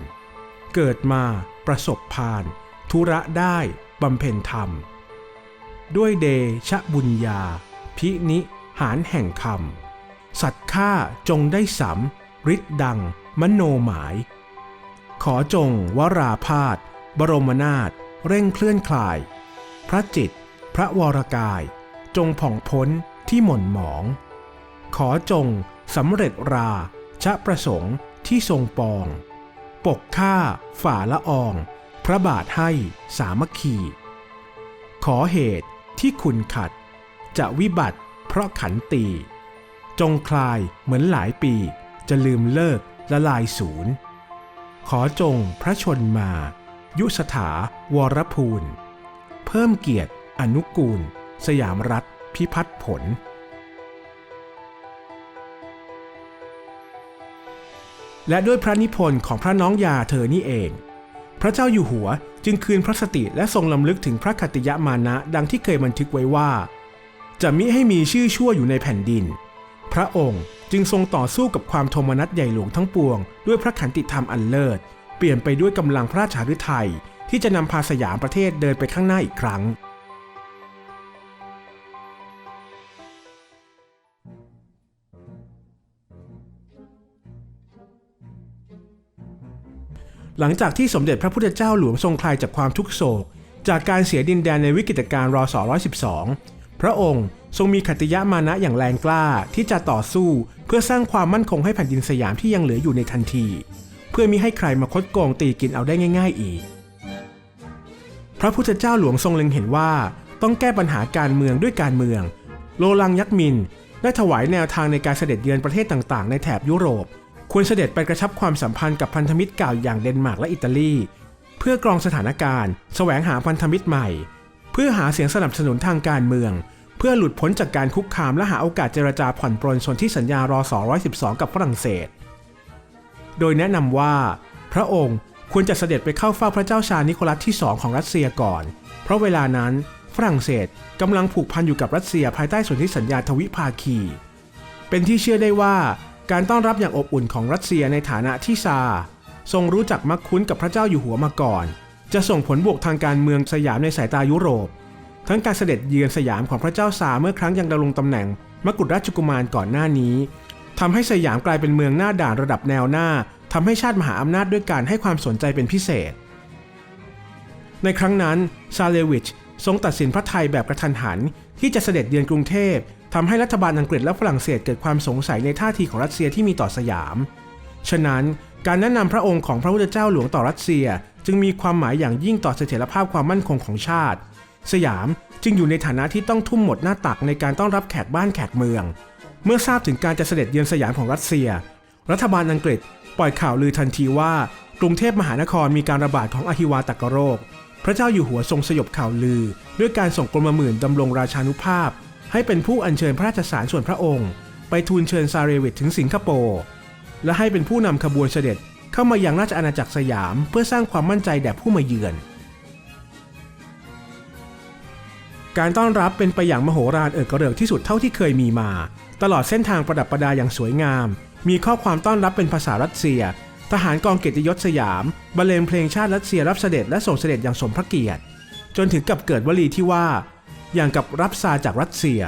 เกิดมาประสบพานธุระได้บำเพ็ญธรรมด้วยเดชะบุญญาพินิหารแห่งคำสัตว์ข้าจงได้สำฤทธิ์ดังมโนหมายขอจงวราพาสบรมนาถเร่งเคลื่อนคลายพระจิตพระวรกายจงผ่องพ้นที่หม่นหมองขอจงสำเร็จราชะประสงค์ที่ทรงปองปกข้าฝ่าละอองพระบาทให้สามัคคีขอเหตุที่ขุนขัดจะวิบัติเพราะขันตีจงคลายเหมือนหลายปีจะลืมเลิกละลายศูนย์ขอจงพระชนมายุสถาวรภูลเพิ่มเกียรติอนุกูลสยามรัฐพิพัฒน์ผลและด้วยพระนิพนธ์ของพระน้องยาเธอนี่เองพระเจ้าอยู่หัวจึงคืนพระสติและทรงลำลึกถึงพระคติยมานะดังที่เคยบันทึกไว้ว่าจะมิให้มีชื่อชั่วอยู่ในแผ่นดินพระองค์จึงทรงต่อสู้กับความโทมนัสใหญ่หลวงทั้งปวงด้วยพระขันติธรรมอันเลิศเปลี่ยนไปด้วยกำลังพระราชฤทัยที่จะนำพาสยามประเทศเดินไปข้างหน้าอีกครั้งหลังจากที่สมเด็จพระพุทธเจ้าหลวงทรงคลายจากความทุกโศกจากการเสียดินแดนในวิกฤตการณ์รศ112พระองค์ทรงมีขัตติยมานะอย่างแรงกล้าที่จะต่อสู้เพื่อสร้างความมั่นคงให้แผ่นดินสยามที่ยังเหลืออยู่ในทันทีเพื่อมิให้ใครมาคดโกงตีกินเอาได้ง่ายๆอีกพระพุทธเจ้าหลวงทรงเล็งเห็นว่าต้องแก้ปัญหาการเมืองด้วยการเมืองโลลังยักษ์มินได้ถวายแนวทางในการเสด็จเยือนประเทศต่างๆในแถบยุโรปควรเสด็จไปกระชับความสัมพันธ์กับพันธมิตรเก่าอย่างเดนมาร์กและอิตาลีเพื่อกรองสถานการณ์แสวงหาพันธมิตรใหม่เพื่อหาเสียงสนับสนุนทางการเมือง เพื่อหลุดพ้นจากการคุกคามและหาโอกาสเจรจาผ่อนปรนสนธิสัญญารศ112กับฝรั่งเศสโดยแนะนำว่าพระองค์ควรจะเสด็จไปเข้าเฝ้าพระเจ้าชานิโคลัสที่2ของรัสเซียก่อนเพราะเวลานั้นฝรั่งเศสกำลังผูกพันอยู่กับรัสเซียภายใต้สนธิสัญญาทวิภาคีเป็นที่เชื่อได้ว่าการต้อนรับอย่างอบอุ่นของรัสเซียในฐานะที่ซาร์ทรงรู้จักมักคุ้นกับพระเจ้าอยู่หัวมาก่อนจะส่งผลบวกทางการเมืองสยามในสายตายุโรปทั้งการเสด็จเยือนสยามของพระเจ้าซาร์เมื่อครั้งยังดำรงตำแหน่งมกุฎราชกุมารก่อนหน้านี้ทำให้สยามกลายเป็นเมืองหน้าด่านระดับแนวหน้าทำให้ชาติมหาอำนาจด้วยการให้ความสนใจเป็นพิเศษในครั้งนั้นซาเลวิชทรงตัดสินพระทัยแบบกระทันหันที่จะเสด็จเยือนกรุงเทพทำให้รัฐบาลอังกฤษและฝรั่งเศสเกิดความสงสัยในท่าทีของรัสเซียที่มีต่อสยามฉะนั้นการแนะนำพระองค์ของพระพุทธเจ้าหลวงต่อรัสเซียจึงมีความหมายอย่างยิ่งต่อเสถียรภาพความมั่นคงของชาติสยามจึงอยู่ในฐานะที่ต้องทุ่มหมดหน้าตักในการต้อนรับแขกบ้านแขกเมืองเมื่อทราบถึงการจะเสด็จเยือนสยามของรัสเซียรัฐบาลอังกฤษปล่อยข่าวลือทันทีว่ากรุงเทพมหานครมีการระบาดของอหิวาตกโรคพระเจ้าอยู่หัวทรงสยบข่าวลือด้วยการส่งกรมหมื่นดำรงราชานุภาพให้เป็นผู้อัญเชิญพระราชสารส่วนพระองค์ไปทูลเชิญซาเรวิชถึงสิงคโปร์และให้เป็นผู้นำขบวนเสด็จเข้ามายังราชอาณาจักรสยามเพื่อสร้างความมั่นใจแด่ผู้มาเยือนการต้อนรับเป็นไปอย่างมโหฬารเอิกกระเริกที่สุดเท่าที่เคยมีมาตลอดเส้นทางประดับประดาอย่างสวยงามมีข้อความต้อนรับเป็นภาษารัสเซียทหารกองเกียรติยศสยามบรรเลงเพลงชาติรัสเซียรับเสด็จและส่งเสด็จอย่างสมพระเกียรติจนถึงกับเกิดวลีที่ว่าอย่างกับรับซาจากรัสเซีย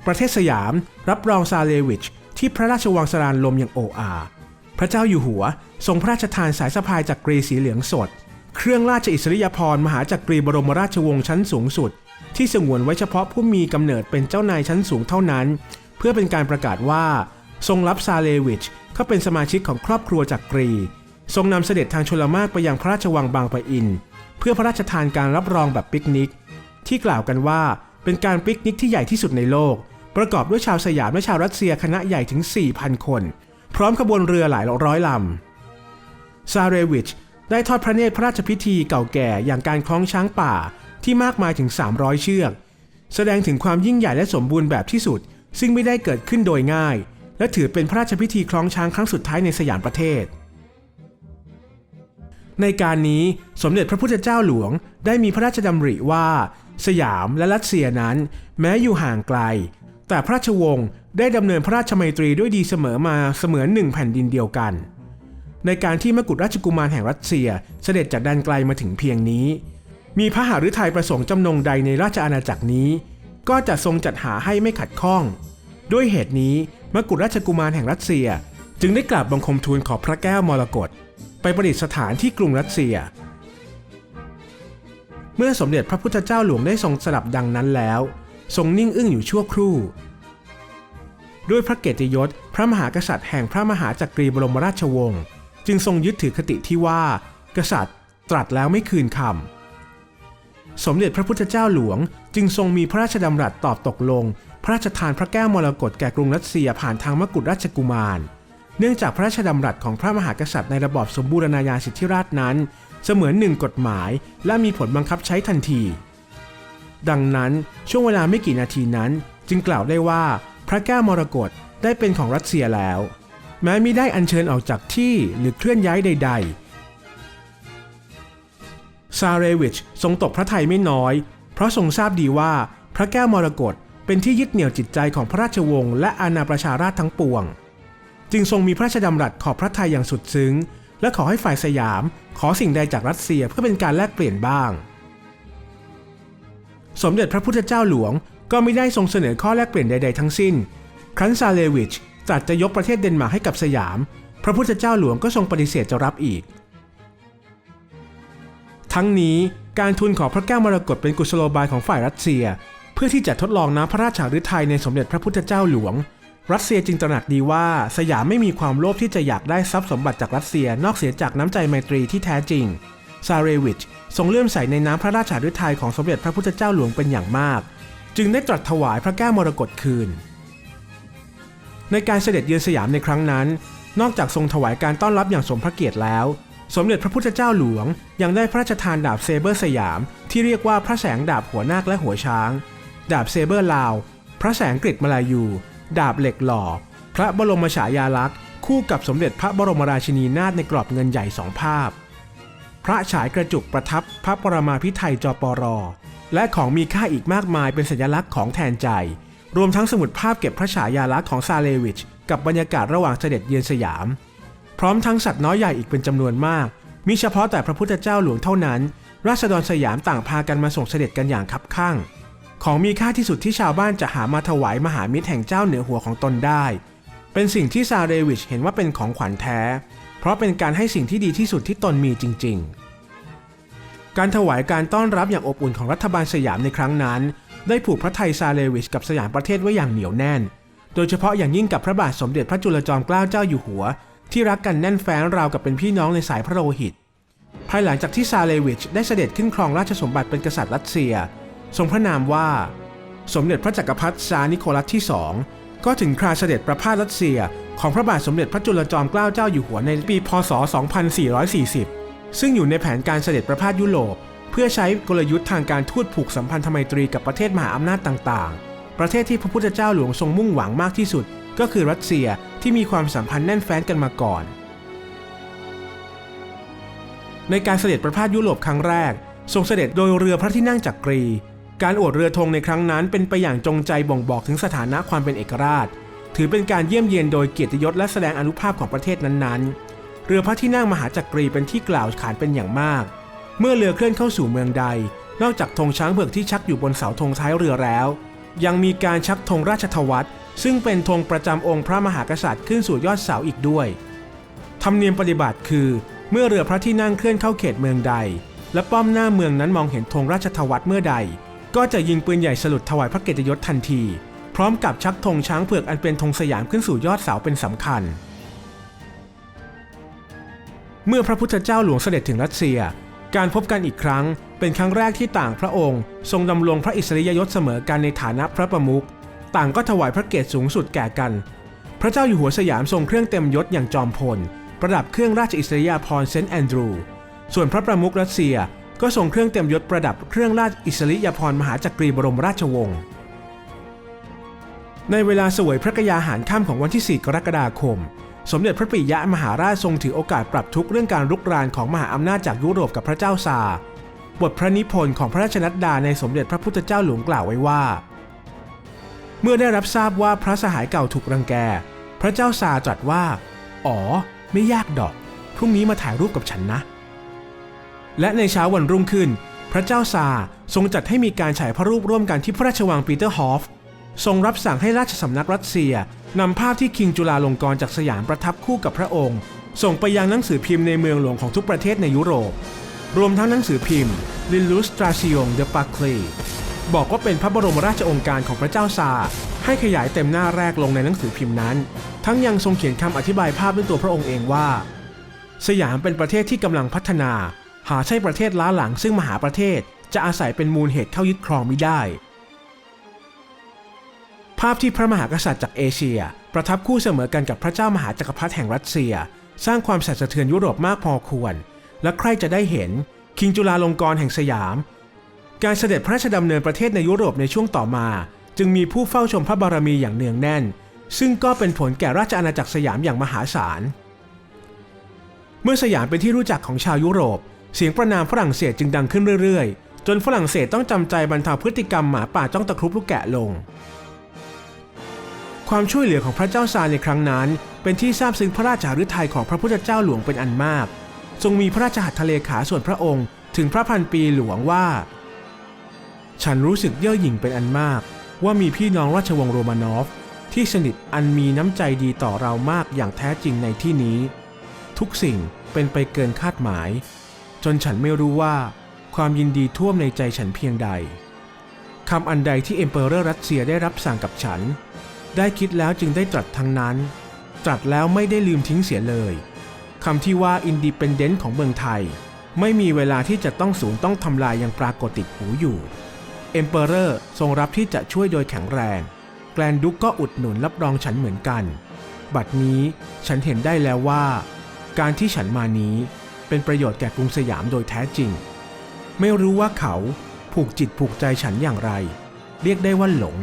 ประเทศสยามรับรองซาเลวิชที่พระราชวังสรานลมอย่างโอ้อาพระเจ้าอยู่หัวทรงพระราชทานสายสะพายจักรีสีเหลืองสดเครื่องราชอิสริยาภรณ์มหาจักรีบรมราชวงศ์ชั้นสูงสุดที่สงวนไว้เฉพาะผู้มีกำเนิดเป็นเจ้านายชั้นสูงเท่านั้นเพื่อเป็นการประกาศว่าทรงรับซาเลวิชเข้าเป็นสมาชิกของครอบครัวจักรีทรงนำเสด็จทางชลมารไปยังพระราชวังบางปะอินเพื่อพระราชทานการรับรองแบบปิกนิกที่กล่าวกันว่าเป็นการปิกนิกที่ใหญ่ที่สุดในโลกประกอบด้วยชาวสยามและชาวรัสเซียคณะใหญ่ถึง 4,000 คนพร้อมขบวนเรือหลายร้อยลำซาเรวิชได้ทอดพระเนตรพระราชพิธีเก่าแก่อย่างการคล้องช้างป่าที่มากมายถึง300เชือกแสดงถึงความยิ่งใหญ่และสมบูรณ์แบบที่สุดซึ่งไม่ได้เกิดขึ้นโดยง่ายและถือเป็นพระราชพิธีคล้องช้างครั้งสุดท้ายในสยามประเทศในการนี้สมเด็จพระพุทธเจ้าหลวงได้มีพระราชดำริว่าสยามและรัสเซียนั้นแม้อยู่ห่างไกลแต่พระราชวงศ์ได้ดำเนินพระราชมัยตรีด้วยดีเสมอมาเสมือนหนึ่งแผ่นดินเดียวกันในการที่มกุฎราชกุมารแห่งรัสเซียเสด็จจากแดนไกลมาถึงเพียงนี้มีพระหฤทัยประสงค์จำนงใดในราชอาณาจักรนี้ก็จะทรงจัดหาให้ไม่ขัดข้องด้วยเหตุนี้มกุฎราชกุมารแห่งรัสเซียจึงได้กราบบังคมทูลขอพระแก้วมรกตไปประดิษฐานที่กรุงรัสเซียเมื่อสมเด็จพระพุทธเจ้าหลวงได้ทรงสดับดังนั้นแล้วทรงนิ่งอึ้งอยู่ชั่วครู่ด้วยพระเกียรติยศพระมหากษัตริย์แห่งพระมหาจักรีบรมราชวงศ์จึงทรงยึดถือคติที่ว่ากษัตริย์ตรัสแล้วไม่คืนคำสมเด็จพระพุทธเจ้าหลวงจึงทรงมีพระราชดำรัสตอบตกลงพระราชทานพระแก้วมรกตแก่กรุงรัสเซียผ่านทางมกุฎราชกุมารเนื่องจากพระราชดำรัสของพระมหากษัตริย์ในระบอบสมบูรณาญาสิทธิราชย์นั้นเสมือนหนึ่งกฎหมายและมีผลบังคับใช้ทันทีดังนั้นช่วงเวลาไม่กี่นาทีนั้นจึงกล่าวได้ว่าพระแก้วมรกตได้เป็นของรัสเซียแล้วแม้มิได้อัญเชิญออกจากที่หรือเคลื่อนย้ายใดๆซาเรวิชทรงตกพระทัยไม่น้อยเพราะทรงทราบดีว่าพระแก้วมรกตเป็นที่ยึดเหนี่ยวจิตใจของพระราชวงศ์และอาณาประชาราษฎร์ทั้งปวงจึงทรงมีพระราชดำรัสขอบพระทัยอย่างสุดซึ้งและขอให้ฝ่ายสยามขอสิ่งใดจากรัสเซียเพื่อเป็นการแลกเปลี่ยนบ้างสมเด็จพระพุทธเจ้าหลวงก็ไม่ได้ทรงเสนอข้อแลกเปลี่ยนใดๆทั้งสิ้นครั้นซาเลวิชตรัสจะยกประเทศเดนมาร์กให้กับสยามพระพุทธเจ้าหลวงก็ทรงปฏิเสธจะรับอีกทั้งนี้การทูลขอพระแก้วมรกตเป็นกุศโลบายของฝ่ายรัสเซียเพื่อที่จะทดลองน้ำพระราชฤทัยในสมเด็จพระพุทธเจ้าหลวงรัสเซียจึงตระหนักดีว่าสยามไม่มีความโลภที่จะอยากได้ทรัพย์สมบัติจากรัสเซียนอกเสียจากน้ำใจไมตรีที่แท้จริงซาเรวิชทรงเลื่อมใสในน้ำพระราชฤทัยของสมเด็จพระพุทธเจ้าหลวงเป็นอย่างมากจึงได้ตรัสถวายพระแก้วมรกตคืนในการเสด็จเยือนสยามในครั้งนั้นนอกจากทรงถวายการต้อนรับอย่างสมพระเกียรติแล้ว สมเด็จพระพุทธเจ้าหลวงยังได้พระราชทานดาบเซเบอร์สยามที่เรียกว่าพระแสงดาบหัวนาคและหัวช้างดาบเซเบอร์ลาวพระแสงกฤษมลายูดาบเหล็กหล่อพระบรมฉายาลักษณ์คู่กับสมเด็จพระบรมราชินีนาถในกรอบเงินใหญ่2 ภาพพระฉายกระจุกประทับพระปรมาภิไธยจปร.และของมีค่าอีกมากมายเป็นสัญลักษณ์ของแทนใจรวมทั้งสมุดภาพเก็บพระฉายาลักษณ์ของซาเลวิชกับบรรยากาศระหว่างเสด็จเยือนสยามพร้อมทั้งสัตว์น้อยใหญ่อีกเป็นจำนวนมากมิเฉพาะแต่พระพุทธเจ้าหลวงเท่านั้นราษฎรสยามต่างพากันมาส่งเสด็จกันอย่างคับคั่งของมีค่าที่สุดที่ชาวบ้านจะหามาถวายมหามิตรแห่งเจ้าเหนือหัวของตนได้เป็นสิ่งที่ซาเลวิชเห็นว่าเป็นของขวัญแท้เพราะเป็นการให้สิ่งที่ดีที่สุดที่ตนมีจริงๆการถวายการต้อนรับอย่างอบอุ่นของรัฐบาลสยามในครั้งนั้นได้ผูกพระไทยซาเลวิชกับสยามประเทศไว้อย่างเหนียวแน่นโดยเฉพาะอย่างยิ่งกับพระบาทสมเด็จพระจุลจอมเกล้าเจ้าอยู่หัวที่รักกันแน่นแฟ้นราวกับเป็นพี่น้องในสายพระโลหิตภายหลังจากที่ซาเลวิชได้เสด็จขึ้นครองราชสมบัติเป็นกษัตริย์รัสเซียทรงพระนามว่าสมเด็จพระจักรพรรดิซาร์นิโคลัสที่2ก็ถึงคราเสด็จประพาสรัสเซียของพระบาทสมเด็จพระจุลจอมเกล้าเจ้าอยู่หัวในปีพ.ศ. 2440ซึ่งอยู่ในแผนการเสด็จประพาสยุโรปเพื่อใช้กลยุทธ์ทางการทูตผูกสัมพันธไมตรีกับประเทศมหาอำนาจต่างๆประเทศที่พระพุทธเจ้าหลวงทรงมุ่งหวังมากที่สุดก็คือรัสเซียที่มีความสัมพันธ์แน่นแฟ้นกันมาก่อนในการเสด็จประพาสยุโรปครั้งแรกทรงเสด็จโดยเรือพระที่นั่งจักรีการอวดเรือธงในครั้งนั้นเป็นไปอย่างจงใจบ่งบอกถึงสถานะความเป็นเอกราชถือเป็นการเยี่ยมเยียนโดยเกียรติยศและแสดงอานุภาพของประเทศนั้นๆเรือพระที่นั่งมหาจักรีเป็นที่กล่าวขานเป็นอย่างมากเมื่อเรือเคลื่อนเข้าสู่เมืองใดนอกจากธงช้างเผือกที่ชักอยู่บนเสาธงท้ายเรือแล้วยังมีการชักธงราชทวัตซึ่งเป็นธงประจำองค์พระมหากษัตริย์ขึ้นสู่ยอดเสาอีกด้วยธรรมเนียมปฏิบัติคือเมื่อเรือพระที่นั่งเคลื่อนเข้าเขตเมืองใดและป้อมหน้าเมืองนั้นมองเห็นธงราชทวัตเมื่อใดก็จะยิงปืนใหญ่สลุดถวายพระเกียรติยศทันทีพร้อมกับชักธงช้างเผือกอันเป็นธงสยามขึ้นสู่ยอดเสาเป็นสำคัญเมื่อพระพุทธเจ้าหลวงเสด็จถึงรัสเซียการพบกันอีกครั้งเป็นครั้งแรกที่ต่างพระองค์ทรงดำรงพระอิสริยยศเสมอกันในฐานะพระประมุขต่างก็ถวายพระเกียรติสูงสุดแก่กันพระเจ้าอยู่หัวสยามทรงเครื่องเต็มยศอย่างจอมพลประดับเครื่องราชอิสริยาภรณ์เซนต์แอนดรูว์ส่วนพระประมุขรัสเซียก็ทรงเครื่องเต็มยศประดับเครื่องราชอิสริยาภรณ์มหาจักรีบรมราชวงศ์ในเวลาเสวยพระกยาหารค่ำของวันที่4 กรกฎาคมสมเด็จพระปิยมหาราชทรงถือโอกาสปรับทุกข์เรื่องการรุกรานของมหาอำนาจจากยุโรปกับพระเจ้าซาร์บทพระนิพนธ์ของพระราชนัดดาในสมเด็จพระพุทธเจ้าหลวงกล่าวไว้ว่าเมื่อได้รับทราบว่าพระสหายเก่าถูกรังแกพระเจ้าซาร์ตรัสว่าอ๋อไม่ยากดอกพรุ่งนี้มาถ่ายรูปกับฉันนะและในเช้าวันรุ่งขึ้นพระเจ้าซาร์ทรงจัดให้มีการฉายพระรูปร่วมกันที่พระราชวังปีเตอร์ฮอฟทรงรับสั่งให้ราชสำนักรัสเซียนำภาพที่คิงจุฬาลงกรณ์จากสยามประทับคู่กับพระองค์ส่งไปยังหนังสือพิมพ์ในเมืองหลวงของทุกประเทศในยุโรปรวมทั้งหนังสือพิมพ์ L'Illustration de Paris บอกว่าเป็นพระบรมราชโองการของพระเจ้าซาร์ให้ขยายเต็มหน้าแรกลงในหนังสือพิมพ์นั้นทั้งยังทรงเขียนคำอธิบายภาพด้วยตัวพระองค์เองว่าสยามเป็นประเทศที่กำลังพัฒนาหาใช่ประเทศล้าหลังซึ่งมหาประเทศจะอาศัยเป็นมูลเหตุเข้ายึดครองมิได้ภาพที่พระมหากษัตริย์จากเอเชียประทับคู่เสมอกันกับพระเจ้ามหาจักรพรรดิแห่งรัสเซียสร้างความสั่นสะเทือนยุโรปมากพอควรและใครจะได้เห็นคิงจุฬาลงกรณ์แห่งสยามการเสด็จพระราชดำเนินประเทศในยุโรปในช่วงต่อมาจึงมีผู้เฝ้าชมพระบารมีอย่างเนืองแน่นซึ่งก็เป็นผลแก่ราชอาณาจักรสยามอย่างมหาศาลเมื่อสยามเป็นที่รู้จักของชาวยุโรปเสียงประณามฝรั่งเศสจึงดังขึ้นเรื่อยๆจนฝรั่งเศสต้องจำใจบรรเทาพฤติกรรมหมาป่าจ้องตะครุบลูกแกะลงความช่วยเหลือของพระเจ้าซาร์ในครั้งนั้นเป็นที่ซาบซึ้งพระราชฤทัยของพระพุทธเจ้าหลวงเป็นอันมากทรงมีพระราชหัตถเลขาส่วนพระองค์ถึงพระพันปีหลวงว่าฉันรู้สึกเย่อหยิ่งเป็นอันมากว่ามีพี่น้องราชวงศ์โรมานอฟที่สนิทอันมีน้ำใจดีต่อเรามากอย่างแท้จริงในที่นี้ทุกสิ่งเป็นไปเกินคาดหมายจนฉันไม่รู้ว่าความยินดีท่วมในใจฉันเพียงใดคำอันใดที่เอ็มเปอเรอร์รัสเซียได้รับสั่งกับฉันได้คิดแล้วจึงได้ตรัสทั้งนั้นตรัสแล้วไม่ได้ลืมทิ้งเสียเลยคำที่ว่าอินดิเพนเดนต์ของเมืองไทยไม่มีเวลาที่จะต้องสูญต้องทำลายยังปรากฏติดหูอยู่เอ็มเปอเรอร์ทรงรับที่จะช่วยโดยแข็งแรงแกรนดุกก็อุดหนุนรับรองฉันเหมือนกันบัดนี้ฉันเห็นได้แล้วว่าการที่ฉันมานี้ เป็นประโยชน์แก่กรุงสยามโดยแท้จริงไม่รู้ว่าเขาผูกจิตผูกใจฉันอย่างไรเรียกได้ว่าหลง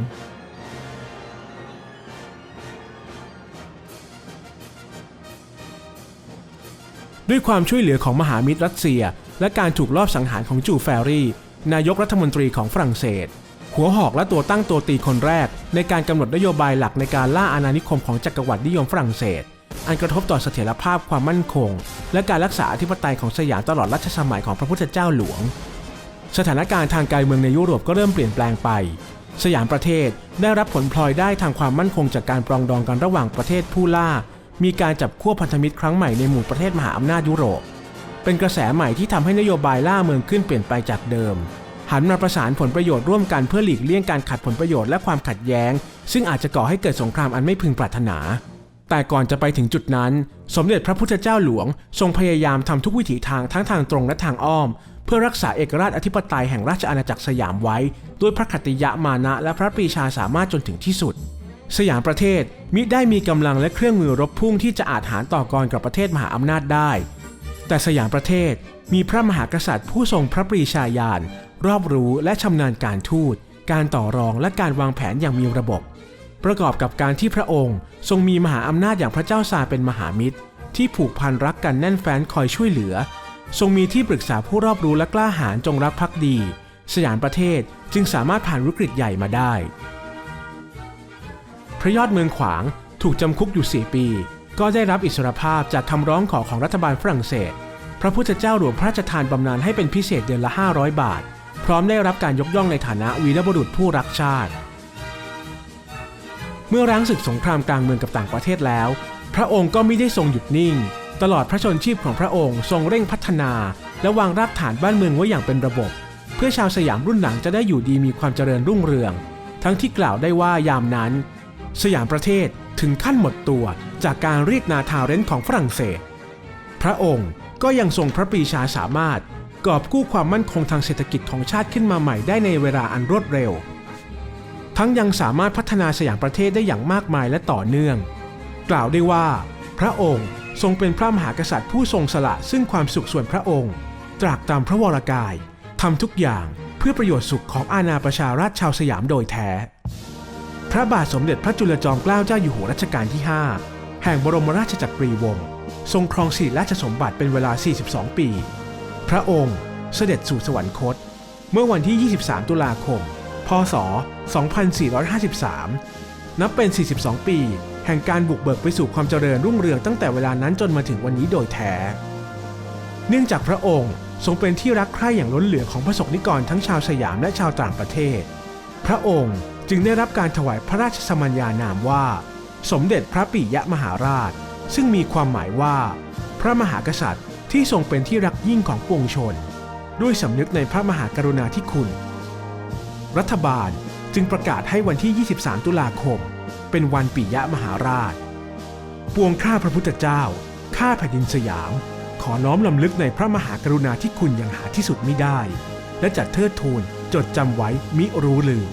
ด้วยความช่วยเหลือของมหามิตรรัสเซียและการถูกลอบสังหารของจูแฟรี่นายกรัฐมนตรีของฝรั่งเศสหัวหอกและตัวตั้งตัวตีคนแรกในการกำหนดนโยบายหลักในการล่าอาณานิคมของจักรวรรดินิยมฝรั่งเศสอันกระทบต่อเสถียรภาพความมั่นคงและการรักษาอธิปไตยของสยามตลอดรัชสมัยของพระพุทธเจ้าหลวงสถานการณ์ทางการเมืองในยุโรปก็เริ่มเปลี่ยนแปลงไปสยามประเทศได้รับผลพลอยได้ทางความมั่นคงจากการปรองดองกันระหว่างประเทศผู้ล่ามีการจับขั้วพันธมิตรครั้งใหม่ในหมู่ประเทศมหาอำนาจยุโรปเป็นกระแสใหม่ที่ทำให้นโยบายล่าเมืองขึ้นเปลี่ยนไปจากเดิมหันมาประสานผลประโยชน์ร่วมกันเพื่อหลีกเลี่ยงการขัดผลประโยชน์และความขัดแย้งซึ่งอาจจะก่อให้เกิดสงครามอันไม่พึงปรารถนาแต่ก่อนจะไปถึงจุดนั้นสมเด็จพระพุทธเจ้าหลวงทรงพยายามทำทุกวิถีทางทั้งทางตรงและทางอ้อมเพื่อรักษาเอกราชอธิปไตยแห่งราชอาณาจักรสยามไว้ด้วยพระขัตติยมานะและพระปรีชาสามารถจนถึงที่สุดสยามประเทศมิได้มีกำลังและเครื่องมือรบพุ่งที่จะอาจหารต่อกรกับประเทศมหาอำนาจได้แต่สยามประเทศมีพระมหากษัตริย์ผู้ทรงพระปรีชาญาณรอบรู้และชำนาญการทูตการต่อรองและการวางแผนอย่างมีระบบประกอบกับการที่พระองค์ทรงมีมหาอำนาจอย่างพระเจ้าซาร์เป็นมหามิตรที่ผูกพันรักกันแน่นแฟ้นคอยช่วยเหลือทรงมีที่ปรึกษาผู้รอบรู้และกล้าหาญจงรักภักดีสยามประเทศจึงสามารถผ่านวิกฤตใหญ่มาได้พระยอดเมืองขวางถูกจำคุกอยู่4 ปีก็ได้รับอิสรภาพจากคำร้องขอของรัฐบาลฝรั่งเศสพระพุทธเจ้าหลวงพระราชทานบำนาญให้เป็นพิเศษเดือนละ500 บาทพร้อมได้รับการยกย่องในฐานะวีรบุรุษผู้รักชาติเมื่อรั้งศึกสงครามกลางเมืองกับต่างประเทศแล้วพระองค์ก็ไม่ได้ทรงหยุดนิ่งตลอดพระชนชีพของพระองค์ทรงเร่งพัฒนาและวางรากฐานบ้านเมืองไว้อย่างเป็นระบบเพื่อชาวสยามรุ่นหลังจะได้อยู่ดีมีความเจริญรุ่งเรืองทั้งที่กล่าวได้ว่ายามนั้นสยามประเทศถึงขั้นหมดตัวจากการเรียกนาทาเรนต์ของฝรั่งเศสพระองค์ก็ยังทรงพระปรีชาสามารถกอบกู้ความมั่นคงทางเศรษฐกิจของชาติขึ้นมาใหม่ได้ในเวลาอันรวดเร็วทั้งยังสามารถพัฒนาสยามประเทศได้อย่างมากมายและต่อเนื่องกล่าวได้ว่าพระองค์ทรงเป็นพระมหากษัตริย์ผู้ทรงสละซึ่งความสุขส่วนพระองค์ตรากตามพระวรกายทำทุกอย่างเพื่อประโยชน์สุขของอาณาประชาราษฎร์ชาวสยามโดยแท้พระบาทสมเด็จพระจุลจอมเกล้าเจ้าอยู่หัวรัชกาลที่5แห่งบรมราชจักรีวงศ์ทรงครองสิริราชสมบัติเป็นเวลา42 ปีพระองค์เสด็จสู่สวรรคตเมื่อวันที่23 ตุลาคมพ.ศ. 2453นับเป็น42 ปีแห่งการบุกเบิกไปสู่ความเจริญรุ่งเรืองตั้งแต่เวลานั้นจนมาถึงวันนี้โดยแท้เนื่องจากพระองค์ทรงเป็นที่รักใคร่อย่างล้นเหลือของพระสงฆ์นิกรทั้งชาวสยามและชาวต่างประเทศพระองค์จึงได้รับการถวายพระราชสมัญญานามว่าสมเด็จพระปิยมหาราชซึ่งมีความหมายว่าพระมหากษัตริย์ที่ทรงเป็นที่รักยิ่งของปวงชนด้วยสำนึกในพระมหากรุณาธิคุณรัฐบาลจึงประกาศให้วันที่23 ตุลาคมเป็นวันปิยมหาราชปวงข้าพระพุทธเจ้าข้าแผ่นดินสยามขอน้อมรำลึกในพระมหากรุณาธิคุณอย่างหาที่สุดมิได้และจัดเทิดทูนจดจำไว้มิรู้ลืม